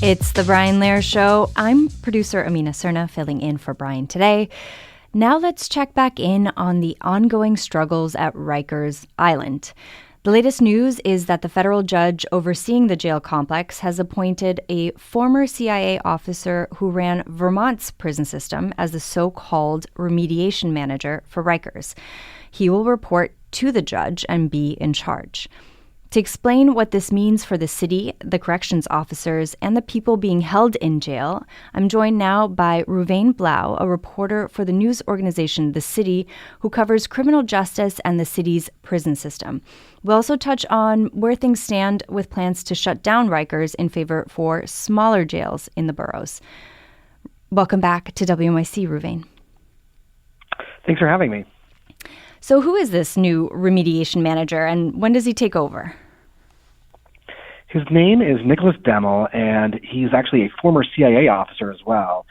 It's the Brian Lehrer Show. I'm producer Amina Serna, filling in for Brian today. Now let's check back in on the ongoing struggles at Rikers Island. The latest news is that the federal judge overseeing the jail complex has appointed a former CIA officer who ran Vermont's prison system as the so-called remediation manager for Rikers. He will report to the judge and be in charge. To explain what this means for the city, the corrections officers, and the people being held in jail, I'm joined now by Reuven Blau, a reporter for the news organization The City, who covers criminal justice and the city's prison system. We'll also touch on where things stand with plans to shut down Rikers in favor for smaller jails in the boroughs. Welcome back to WNYC, Reuven. Thanks for having me. So who is this new remediation manager, and when does he take over? His name is Nicholas Demmel, and he's actually a former CIA officer as well.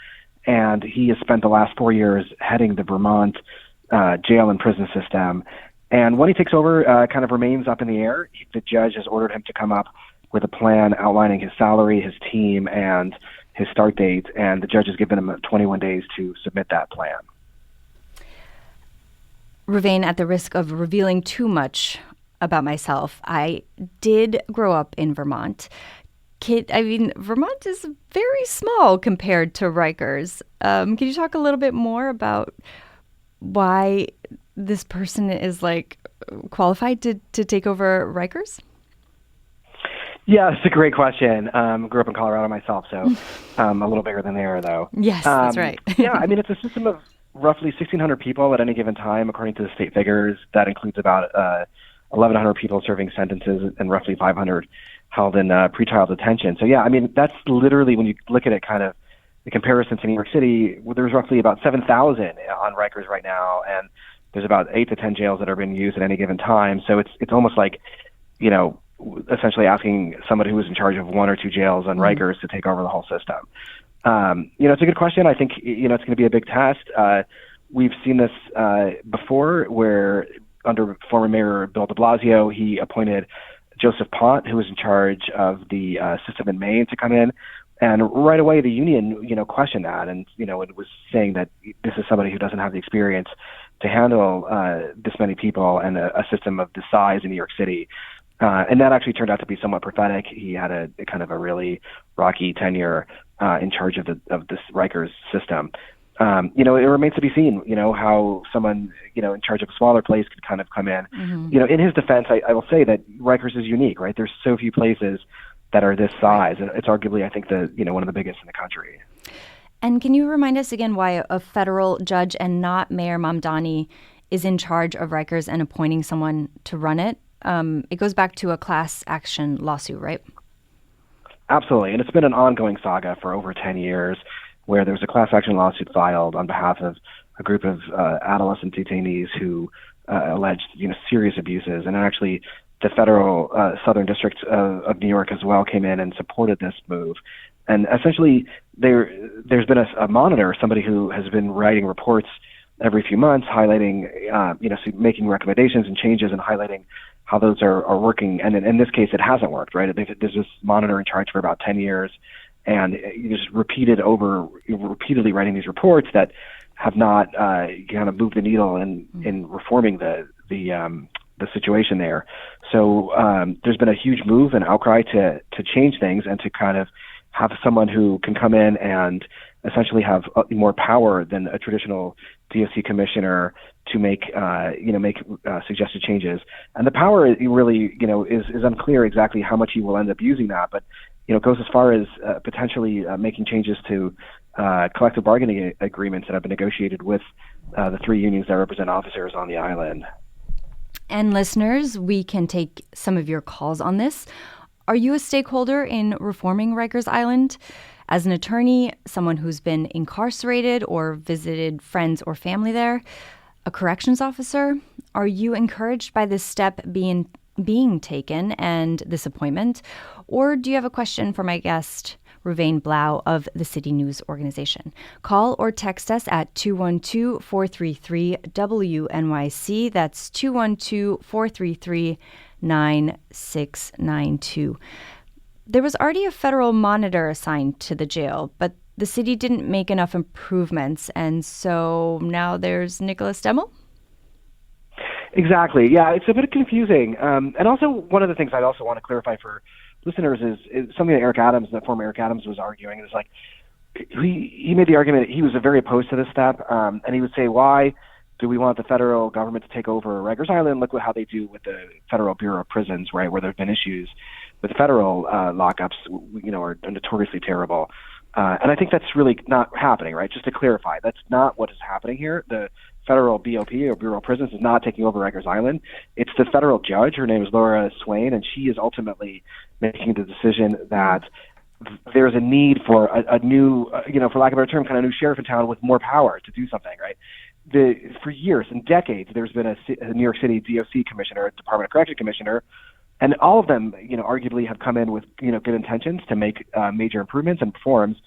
And he has spent the last 4 years heading the Vermont jail and prison system. And when he takes over, kind of remains up in the air. The judge has ordered him to come up with a plan outlining his salary, his team, and his start date. And the judge has given him 21 days to submit that plan. Reuven, at the risk of revealing too much about myself, I did grow up in Vermont. Vermont is very small compared to Rikers. Can you talk a little bit more about why this person is qualified to take over Rikers? Yeah, it's a great question. Grew up in Colorado myself, so a little bigger than they are, though. Yes, that's right. Yeah, it's a system of roughly 1,600 people at any given time, according to the state figures. That includes about 1,100 people serving sentences and roughly 500 held in pretrial detention. So, yeah, that's literally, when you look at it, kind of the comparison to New York City, there's roughly about 7,000 on Rikers right now, and there's about 8 to 10 jails that are being used at any given time. So it's almost like, essentially asking somebody who was in charge of 1 or 2 jails on Rikers to take over the whole system. It's a good question. I think, it's going to be a big test. We've seen this before, where under former Mayor Bill de Blasio, he appointed Joseph Pont, who was in charge of the system in Maine, to come in. And right away, the union, questioned that. And, it was saying that this is somebody who doesn't have the experience to handle this many people and a system of this size in New York City. And that actually turned out to be somewhat prophetic. He had a kind of a really rocky tenure in charge of this Rikers system. It remains to be seen, how someone, in charge of a smaller place could kind of come in. Mm-hmm. In his defense, I will say that Rikers is unique, right? There's so few places that are this size. And it's arguably, I think, one of the biggest in the country. And can you remind us again why a federal judge and not Mayor Mamdani is in charge of Rikers and appointing someone to run it? It goes back to a class action lawsuit, right? Absolutely. And it's been an ongoing saga for over 10 years, where there was a class action lawsuit filed on behalf of a group of adolescent detainees who alleged, serious abuses. And actually, the federal Southern District of New York as well came in and supported this move. And essentially, there's been a monitor, somebody who has been writing reports every few months, highlighting, making recommendations and changes and highlighting how those are working. And in this case, it hasn't worked, right? There's this monitor in charge for about 10 years, and you just repeatedly writing these reports that have not kind of moved the needle in reforming the situation there. So there's been a huge move and outcry to change things and to kind of have someone who can come in and essentially have more power than a traditional DOC commissioner to make suggested changes. And the power really, is unclear exactly how much he will end up using that, but, goes as far as potentially making changes to collective bargaining agreements that have been negotiated with the 3 unions that represent officers on the island. And listeners, we can take some of your calls on this. Are you a stakeholder in reforming Rikers Island? As an attorney, someone who's been incarcerated or visited friends or family there, a corrections officer, are you encouraged by this step being taken and this appointment? Or do you have a question for my guest, Reuven Blau of the City News Organization. Call or text us at 212-433-WNYC. That's 212-433-9692. There was already a federal monitor assigned to the jail, but the city didn't make enough improvements, and so now there's Nicholas Demmel? Exactly. Yeah, it's a bit confusing. And also, one of the things I'd also want to clarify for listeners is something that former Eric Adams was arguing. Is like he made the argument that he was very opposed to this step, and he would say, why do we want the federal government to take over Rikers Island? Look how they do with the Federal Bureau of Prisons, right, where there have been issues with federal lockups, are notoriously terrible. And I think that's really not happening, right? Just to clarify, that's not what is happening here. The federal BOP, or Bureau of Prisons, is not taking over Rikers Island. It's the federal judge. Her name is Laura Swain, and she is ultimately making the decision that there's a need for a new, for lack of a better term, kind of new sheriff in town with more power to do something, right? For years and decades, there's been a New York City DOC commissioner, a Department of Correction commissioner, and all of them, arguably have come in with, good intentions to make major improvements and reforms.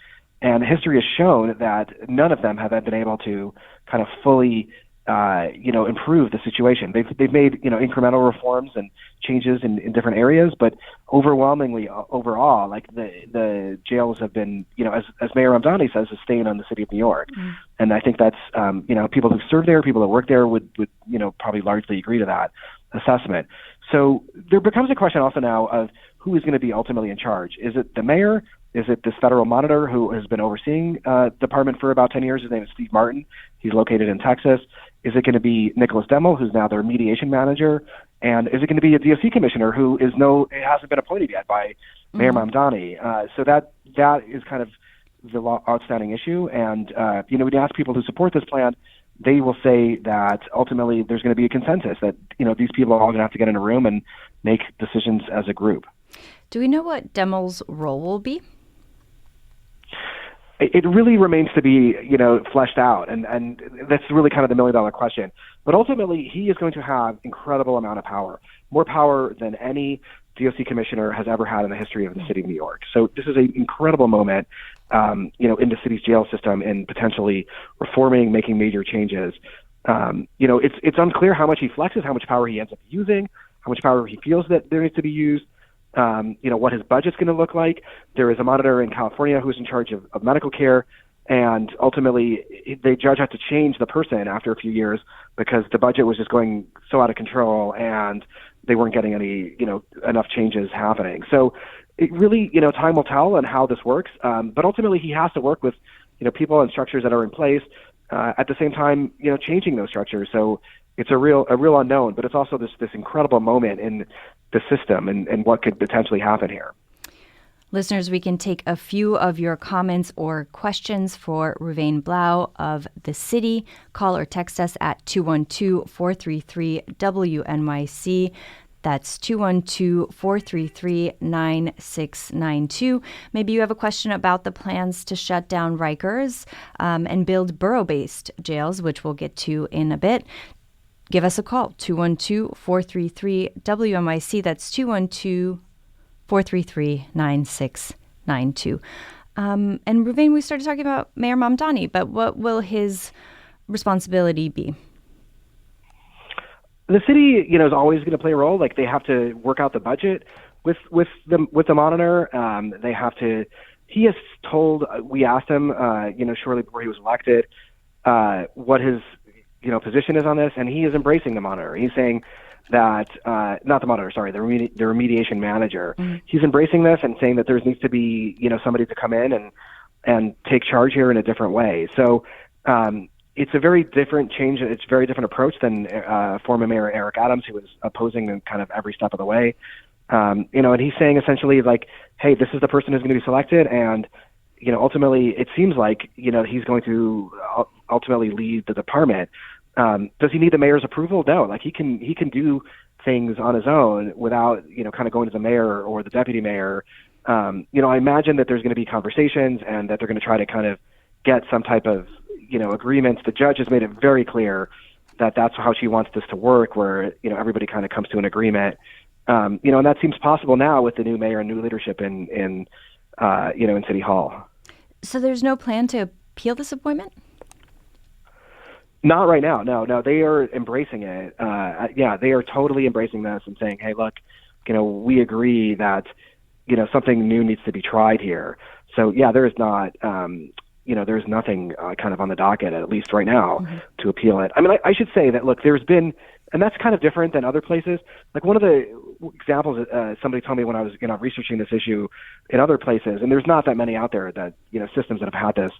And history has shown that none of them have been able to kind of fully, improve the situation. They've made, incremental reforms and changes in different areas, but overwhelmingly, overall, like the jails have been, as Mayor Mamdani says, a stain on the city of New York. Mm. And I think that's, people who serve there, people that work there would probably largely agree to that assessment. So there becomes a question also now of who is going to be ultimately in charge. Is it the mayor? Is it this federal monitor who has been overseeing the department for about 10 years? His name is Steve Martin. He's located in Texas. Is it going to be Nicholas Demmel, who's now their remediation manager? And is it going to be a DOC commissioner who hasn't been appointed yet by Mayor Mamdani? So that is kind of the outstanding issue. And, when you ask people who support this plan, they will say that ultimately there's going to be a consensus that, these people are all going to have to get in a room and make decisions as a group. Do we know what Demmel's role will be? It really remains to be, fleshed out, and that's really kind of the million-dollar question. But ultimately, he is going to have incredible amount of power, more power than any DOC commissioner has ever had in the history of the city of New York. So this is an incredible moment, in the city's jail system and potentially reforming, making major changes. It's unclear how much he flexes, how much power he ends up using, how much power he feels that there needs to be used. What his budget's going to look like. There is a monitor in California who's in charge of medical care, and ultimately the judge had to change the person after a few years because the budget was just going so out of control and they weren't getting any, enough changes happening. So it really, time will tell on how this works. But ultimately he has to work with, people and structures that are in place, at the same time, changing those structures. So it's a real unknown, but it's also this incredible moment in the system and what could potentially happen here. Listeners, we can take a few of your comments or questions for Reuven Blau of the city. Call or text us at 212-433-WNYC. That's 212-433-9692. Maybe you have a question about the plans to shut down Rikers and build borough-based jails, which we'll get to in a bit. Give us a call, 212-433-WNYC. That's 212-433-9692. And Reuven, we started talking about Mayor Mamdani, but what will his responsibility be? The city, is always going to play a role. Like they have to work out the budget with the monitor. They have to. He has told. We asked him, shortly before he was elected, what his position is on this, and he is embracing the monitor. He's saying that not the monitor, sorry, the remediation manager. Mm-hmm. He's embracing this and saying that there needs to be somebody to come in and take charge here in a different way. So. It's a very different change. It's a very different approach than former Mayor Eric Adams, who was opposing kind of every step of the way. And he's saying essentially like, hey, this is the person who's going to be selected. And, ultimately it seems like, he's going to ultimately lead the department. Does he need the mayor's approval? No, like he can do things on his own without, kind of going to the mayor or the deputy mayor. I imagine that there's going to be conversations and that they're going to try to kind of get some type of, agreements. The judge has made it very clear that that's how she wants this to work, where, everybody kind of comes to an agreement. And that seems possible now with the new mayor and new leadership in in City Hall. So there's no plan to appeal this appointment? Not right now. No. They are embracing it. They are totally embracing this and saying, hey, look, we agree that, something new needs to be tried here. So, there is not, there's nothing kind of on the docket, at least right now, to appeal it. I mean, I should say that, look, there's been, and that's kind of different than other places. Like one of the examples somebody told me when I was, researching this issue in other places, and there's not that many out there that, systems that have had this.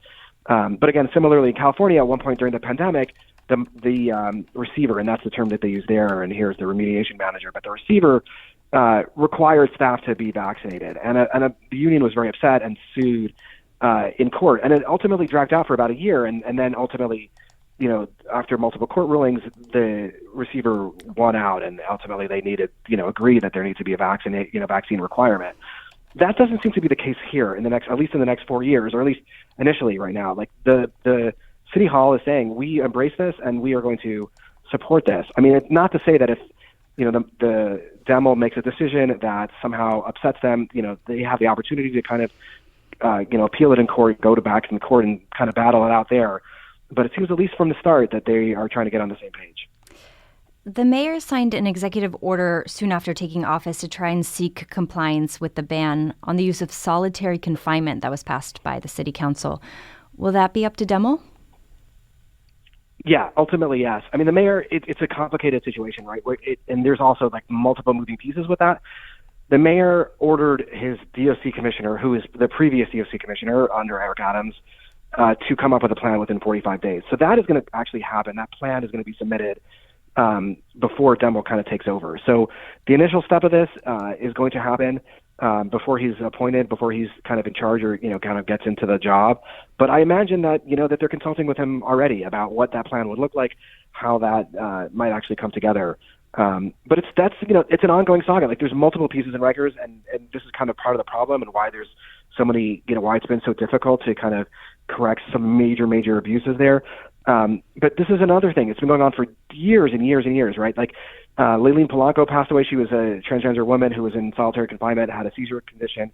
But again, similarly, in California, at one point during the pandemic, the receiver, and that's the term that they use there, and here's the remediation manager, but the receiver required staff to be vaccinated. And the union was very upset and sued in court. And it ultimately dragged out for about a year. And then ultimately, after multiple court rulings, the receiver won out. And ultimately they needed, agree that there needs to be a vaccine requirement. That doesn't seem to be the case here at least in the next 4 years, or at least initially right now. Like the City Hall is saying, we embrace this and we are going to support this. I mean, it's not to say that if, the demo makes a decision that somehow upsets them, they have the opportunity to kind of, appeal it in court, go back in court and kind of battle it out there. But it seems at least from the start that they are trying to get on the same page. The mayor signed an executive order soon after taking office to try and seek compliance with the ban on the use of solitary confinement that was passed by the city council. Will that be up to demo? Yeah, ultimately, yes. I mean, the mayor, it's a complicated situation, right? And there's also like multiple moving pieces with that. The mayor ordered his DOC commissioner, who is the previous DOC commissioner under Eric Adams, to come up with a plan within 45 days. So that is going to actually happen. That plan is going to be submitted before demo kind of takes over. So the initial step of this is going to happen before he's appointed, before he's kind of in charge or, kind of gets into the job. But I imagine that, that they're consulting with him already about what that plan would look like, how that might actually come together. But it's an ongoing saga. Like there's multiple pieces in Rikers, and this is kind of part of the problem and why there's so many, why it's been so difficult to kind of correct some major abuses there. But this is another thing. It's been going on for years and years and years, right? Like Layleen Polanco passed away. She was a transgender woman who was in solitary confinement, had a seizure condition.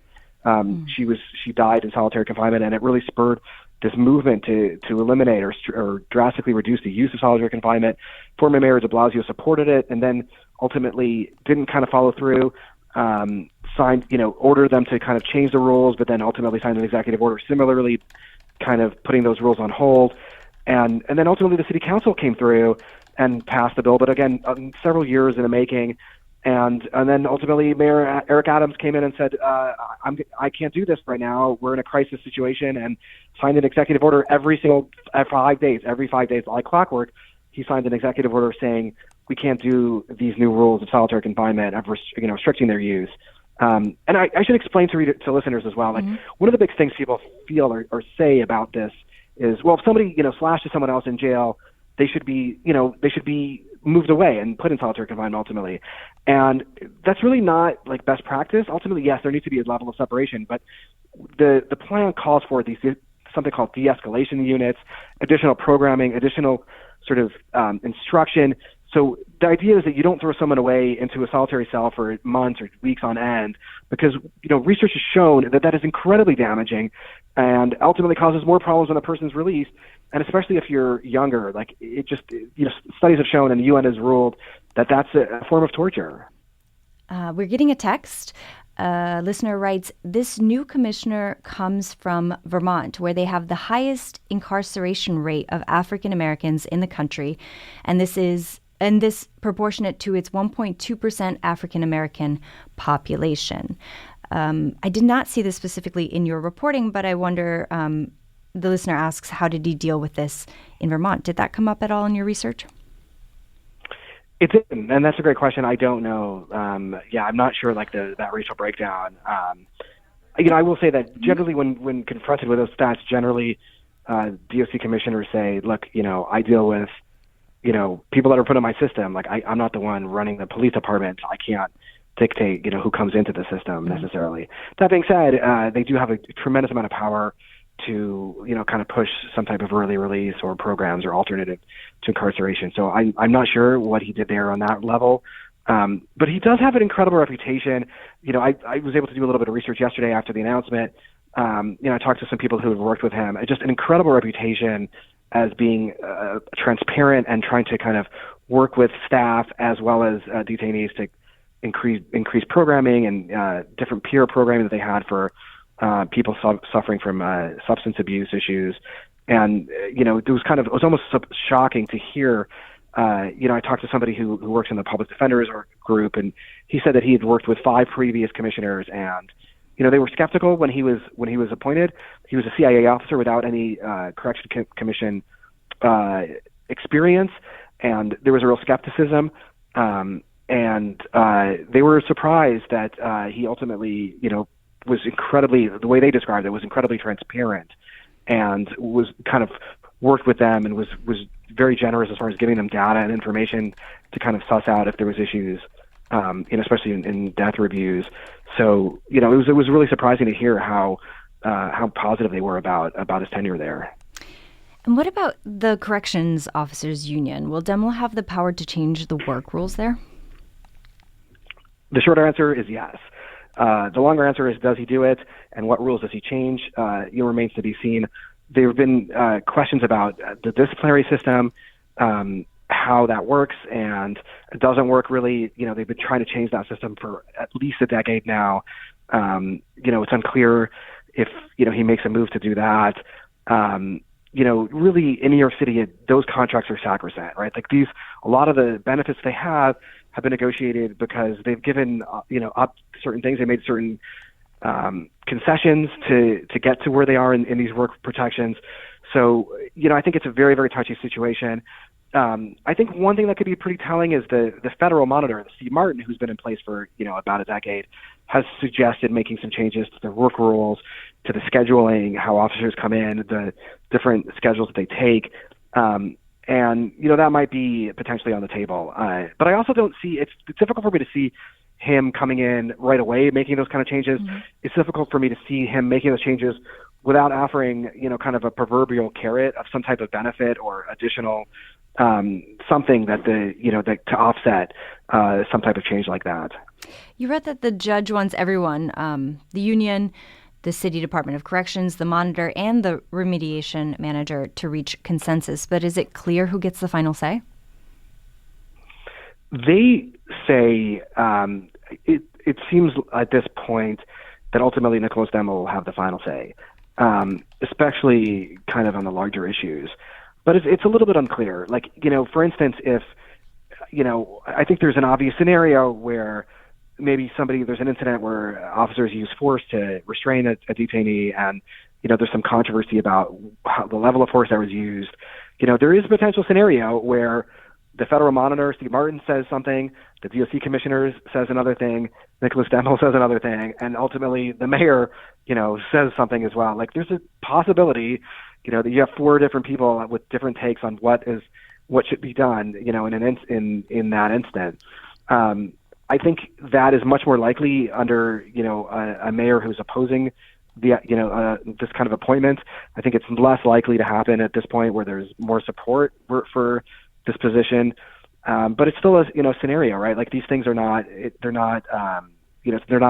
She died in solitary confinement, and it really spurred this movement to eliminate or drastically reduce the use of solitary confinement. Former Mayor de Blasio supported it, and then ultimately didn't kind of follow through. Signed, ordered them to kind of change the rules, but then ultimately signed an executive order similarly, kind of putting those rules on hold. And then ultimately the city council came through and passed the bill, but again, several years in the making. And then ultimately Mayor Eric Adams came in and said, I can't do this right now. We're in a crisis situation, and signed an executive order every 5 days, like clockwork. He signed an executive order saying we can't do these new rules of solitary confinement, of restricting their use. And I should explain to listeners as well. Like one of the big things people feel or say about this is, well, if somebody slashes someone else in jail, they should be moved away and put in solitary confinement ultimately. And that's really not like best practice. Ultimately, yes, there needs to be a level of separation, but the plan calls for something called de-escalation units, additional programming, additional sort of instruction. So the idea is that you don't throw someone away into a solitary cell for months or weeks on end, because research has shown that is incredibly damaging and ultimately causes more problems when a person's released, and especially if you're younger. Like studies have shown, and the UN has ruled that that's a form of torture. We're getting a text. A listener writes, this new commissioner comes from Vermont, where they have the highest incarceration rate of African Americans in the country, and this proportionate to its 1.2% African American population. I did not see this specifically in your reporting, but I wonder, the listener asks, how did he deal with this in Vermont? Did that come up at all in your research? It didn't, and that's a great question. I don't know. I'm not sure that racial breakdown. I will say that generally when confronted with those stats, generally DOC commissioners say, look, I deal with people that are put in my system. Like I'm not the one running the police department. I can't dictate, who comes into the system necessarily. That being said, they do have a tremendous amount of power to, kind of push some type of early release or programs or alternative to incarceration. So I'm not sure what he did there on that level. But he does have an incredible reputation. I was able to do a little bit of research yesterday after the announcement. I talked to some people who have worked with him. Just an incredible reputation as being transparent and trying to kind of work with staff as well as detainees to increase programming and different peer programming that they had for people suffering from substance abuse issues. And it was almost shocking to hear. I talked to somebody who works in the public defenders group, and he said that he had worked with 5 previous commissioners, and they were skeptical when he was appointed. He was a CIA officer without any correction commission experience, and there was a real skepticism. And they were surprised that he ultimately, was incredibly, the way they described it, was incredibly transparent, and was kind of worked with them and was very generous as far as giving them data and information to kind of suss out if there was issues, especially in death reviews. So, it was really surprising to hear how positive they were about his tenure there. And what about the corrections officers union? Will Demel have the power to change the work rules there? The shorter answer is yes. The longer answer is, does he do it, and what rules does he change? Remains to be seen. There have been questions about the disciplinary system, how that works, and it doesn't work really. They've been trying to change that system for at least a decade now. It's unclear if, he makes a move to do that. Really in New York City, those contracts are sacrosanct, right? Like a lot of the benefits they have been negotiated because they've given, up certain things. They made certain concessions to get to where they are in these work protections. So, I think it's a very, very touchy situation. I think one thing that could be pretty telling is the federal monitor, Steve Martin, who's been in place for, about a decade, has suggested making some changes to the work rules, to the scheduling, how officers come in, the different schedules that they take. And, that might be potentially on the table. But I also don't see, it's difficult for me to see him coming in right away, making those kind of changes. Mm-hmm. It's difficult for me to see him making those changes without offering, kind of a proverbial carrot of some type of benefit or additional something that that to offset some type of change like that. You read that the judge wants everyone, the union, the City Department of Corrections, the monitor, and the remediation manager to reach consensus. But is it clear who gets the final say? They say it seems at this point that ultimately Nicholas Demel will have the final say, especially kind of on the larger issues. But it's a little bit unclear. Like, for instance, if, I think there's an obvious scenario where maybe there's an incident where officers use force to restrain a detainee, and, there's some controversy about the level of force that was used. There is a potential scenario where the federal monitor, Steve Martin, says something, the DOC commissioner says another thing, Nicholas Demel says another thing, and ultimately the mayor, says something as well. Like, there's a possibility, that you have 4 different people with different takes on what should be done, in that instant. I think that is much more likely under, a mayor who's opposing this kind of appointment. I think it's less likely to happen at this point where there's more support for this position. But it's still a, scenario, right? Like, these things are not, they're not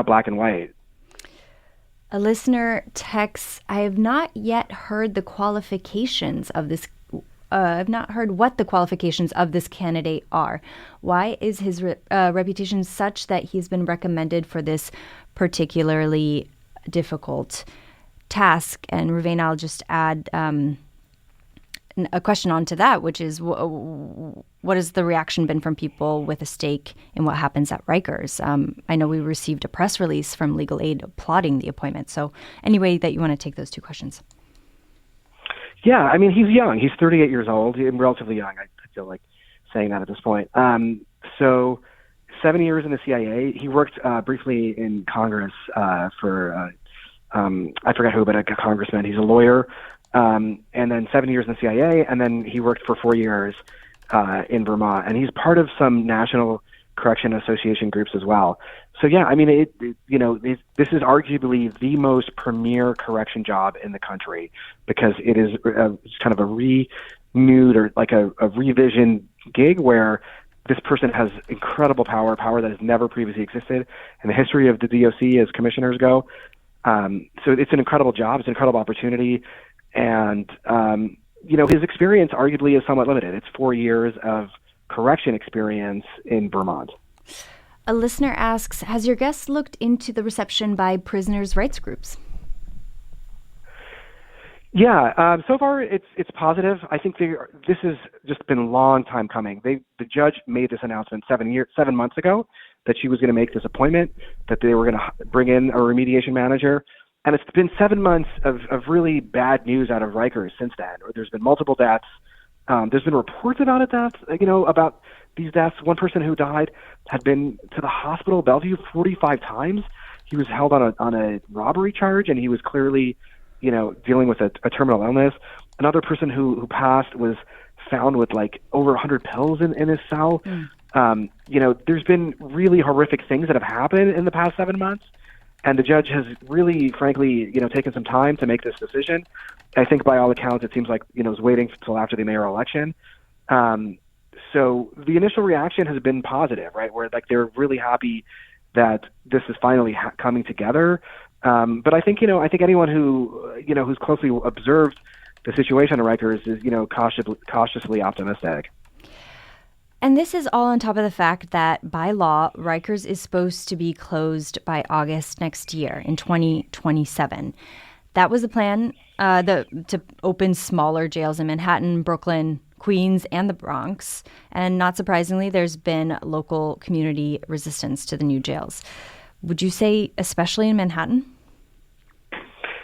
black and white. A listener texts, I have not yet heard the qualifications of this. I've not heard what the qualifications of this candidate are. Why is his reputation such that he's been recommended for this particularly difficult task? And Reuven, I'll just add a question onto that, which is what has the reaction been from people with a stake in what happens at Rikers? I know we received a press release from Legal Aid applauding the appointment. So any way that you want to take those 2 questions? Yeah, I mean, he's young. He's 38 years old. He's relatively young. I feel like saying that at this point. So 7 years in the CIA. He worked briefly in Congress for, I forget who, but a congressman. He's a lawyer. And then 7 years in the CIA, and then he worked for 4 years in Vermont. And he's part of some National Correction Association groups as well. So, yeah, I mean, this is arguably the most premier correction job in the country because it is kind of a renewed or like a revision gig where this person has incredible power that has never previously existed in the history of the DOC as commissioners go. So it's an incredible job. It's an incredible opportunity. And, his experience arguably is somewhat limited. It's 4 years of correction experience in Vermont. A listener asks, has your guest looked into the reception by prisoners' rights groups? Yeah, so far it's positive. I think this has just been a long time coming. The judge made this announcement 7 months ago that she was going to make this appointment, that they were going to bring in a remediation manager. And it's been 7 months of really bad news out of Rikers since then. There's been multiple deaths. There's been reports about about these deaths. One person who died had been to the hospital, Bellevue, 45 times. He was held on a robbery charge, and he was clearly, dealing with a terminal illness. Another person who passed was found with like over 100 pills in his cell. There's been really horrific things that have happened in the past 7 months. And the judge has really, frankly, taken some time to make this decision. I think by all accounts, it seems like, is waiting until after the mayoral election. So the initial reaction has been positive, right? Where like they're really happy that this is finally coming together. But I think, anyone who's closely observed the situation at Rikers is, cautiously optimistic. And this is all on top of the fact that, by law, Rikers is supposed to be closed by August next year, in 2027. That was the plan, to open smaller jails in Manhattan, Brooklyn, Queens, and the Bronx. And not surprisingly, there's been local community resistance to the new jails. Would you say especially in Manhattan?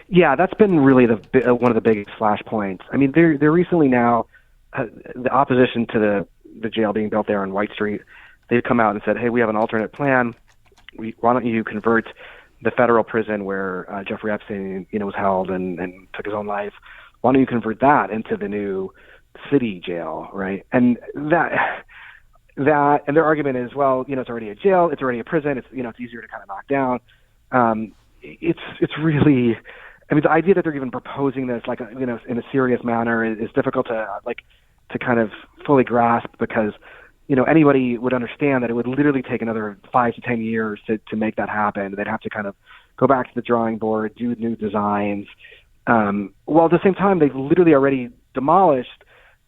Yeah, that's been really one of the biggest flashpoints. I mean, they're recently now, the opposition to the jail being built there on White Street, they've come out and said, hey, we have an alternate plan. Why don't you convert the federal prison where Jeffrey Epstein, was held and took his own life? Why don't you convert that into the new city jail, right? And that and their argument is, well, it's already a jail, it's already a prison, it's it's easier to kind of knock down. It's really, I mean, the idea that they're even proposing this like in a serious manner is difficult to kind of fully grasp, because anybody would understand that it would literally take another 5 to 10 years to make that happen. They'd have to kind of go back to the drawing board, do new designs. While at the same time, they've literally already demolished,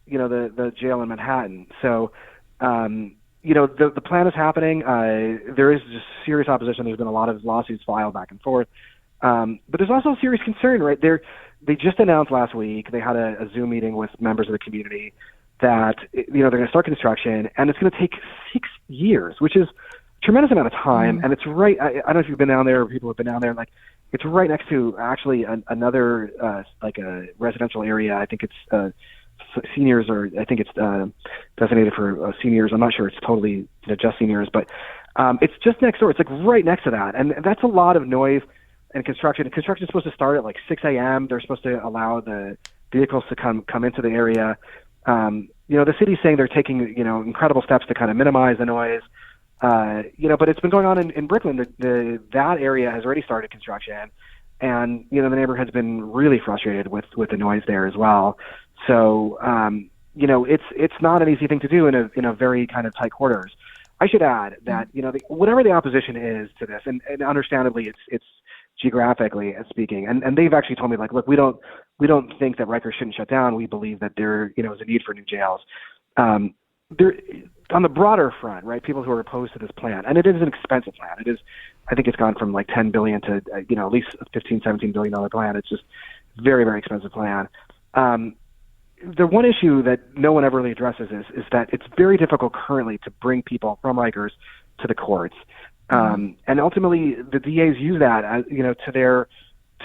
the jail in Manhattan. So, the plan is happening. There is just serious opposition. There's been a lot of lawsuits filed back and forth. But there's also serious concern, right? They just announced last week, they had a Zoom meeting with members of the community that, they're going to start construction, and it's going to take 6 years, which is a tremendous amount of time. And it's right, I don't know if you've been down there or people have been down there, like it's right next to actually another, like a residential area. I think it's seniors, or I think it's designated for seniors. I'm not sure it's totally just seniors, but it's just next door. It's like right next to that. And that's a lot of noise. And construction is supposed to start at like 6 a.m. They're supposed to allow the vehicles to come into the area. The city's saying they're taking, incredible steps to kind of minimize the noise. But it's been going on in Brooklyn. That area has already started construction, and the neighborhood's been really frustrated with the noise there as well. So it's not an easy thing to do in a very kind of tight quarters. I should add that whatever the opposition is to this, and understandably it's geographically speaking, and they've actually told me, like, look, we don't think that Rikers shouldn't shut down. We believe that there is a need for new jails. There, on the broader front, right, people who are opposed to this plan, and it is an expensive plan. It is, I think it's gone from like $10 billion to at least a $15-17 billion plan. It's just very, very expensive plan. The one issue that no one ever really addresses is that it's very difficult currently to bring people from Rikers to the courts. And ultimately, the DAs use that as,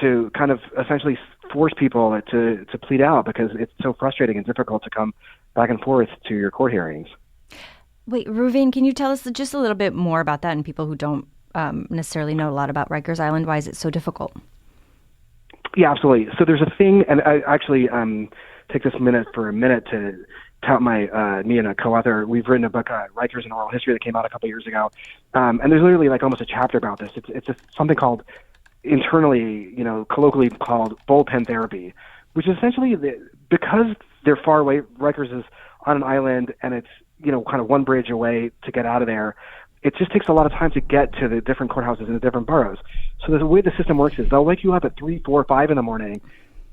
to kind of essentially force people to plead out, because it's so frustrating and difficult to come back and forth to your court hearings. Wait, Reuven, can you tell us just a little bit more about that, and people who don't necessarily know a lot about Rikers Island? Why is it so difficult? Yeah, absolutely. So there's a thing, and I actually take this for a minute to tout me and a co-author. We've written a book, Rikers and Oral History, that came out a couple years ago. And there's literally like almost a chapter about this. It's something called, internally, colloquially called bullpen therapy, which is essentially because they're far away. Rikers is on an island and it's, kind of one bridge away to get out of there. It just takes a lot of time to get to the different courthouses in the different boroughs. So the way the system works is they'll wake you up at 3, 4, 5 in the morning,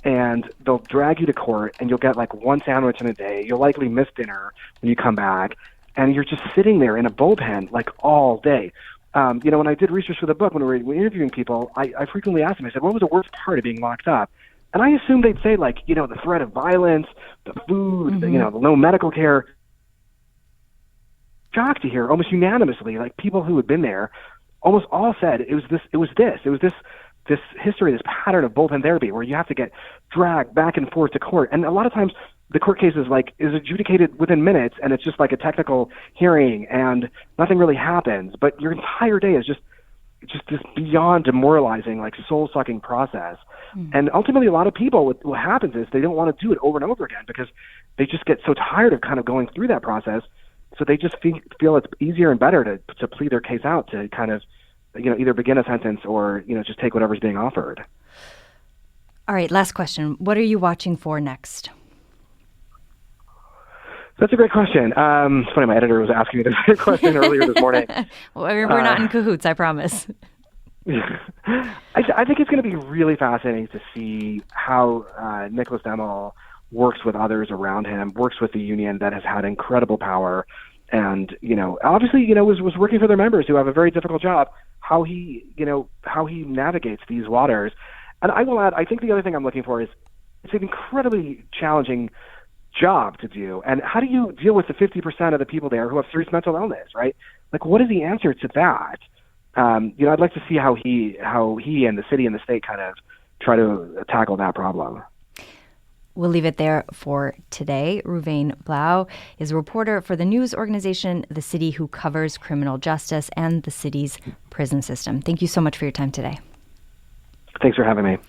and they'll drag you to court, and you'll get like one sandwich in a day. You'll likely miss dinner when you come back, and you're just sitting there in a bullpen like all day. When I did research for the book, when we were interviewing people, I frequently asked them, I said, what was the worst part of being locked up? And I assumed they'd say like, the threat of violence, the food, the no medical care. Shocked to hear almost unanimously, like people who had been there, almost all said it was this history, this pattern of bullpen therapy where you have to get dragged back and forth to court. And a lot of times the court case is adjudicated within minutes, and it's just like a technical hearing and nothing really happens. But your entire day is just this beyond demoralizing, like soul-sucking process. And ultimately a lot of people, what happens is they don't want to do it over and over again because they just get so tired of kind of going through that process. So they just feel it's easier and better to plead their case out, to kind of, either begin a sentence or, just take whatever's being offered. All right, last question. What are you watching for next? That's a great question. It's funny, my editor was asking me this same question earlier this morning. Well, we're not in cahoots, I promise. I think it's going to be really fascinating to see how Nicholas Demel works with others around him, works with the union that has had incredible power, and obviously was working for their members who have a very difficult job. How he navigates these waters, and I will add, I think the other thing I'm looking for is it's an incredibly challenging job to do, and how do you deal with the 50% of the people there who have serious mental illness, right? Like, what is the answer to that? I'd like to see how he and the city and the state kind of try to tackle that problem. We'll leave it there for today. Reuven Blau is a reporter for the news organization The City, who covers criminal justice and the city's prison system. Thank you so much for your time today. Thanks for having me.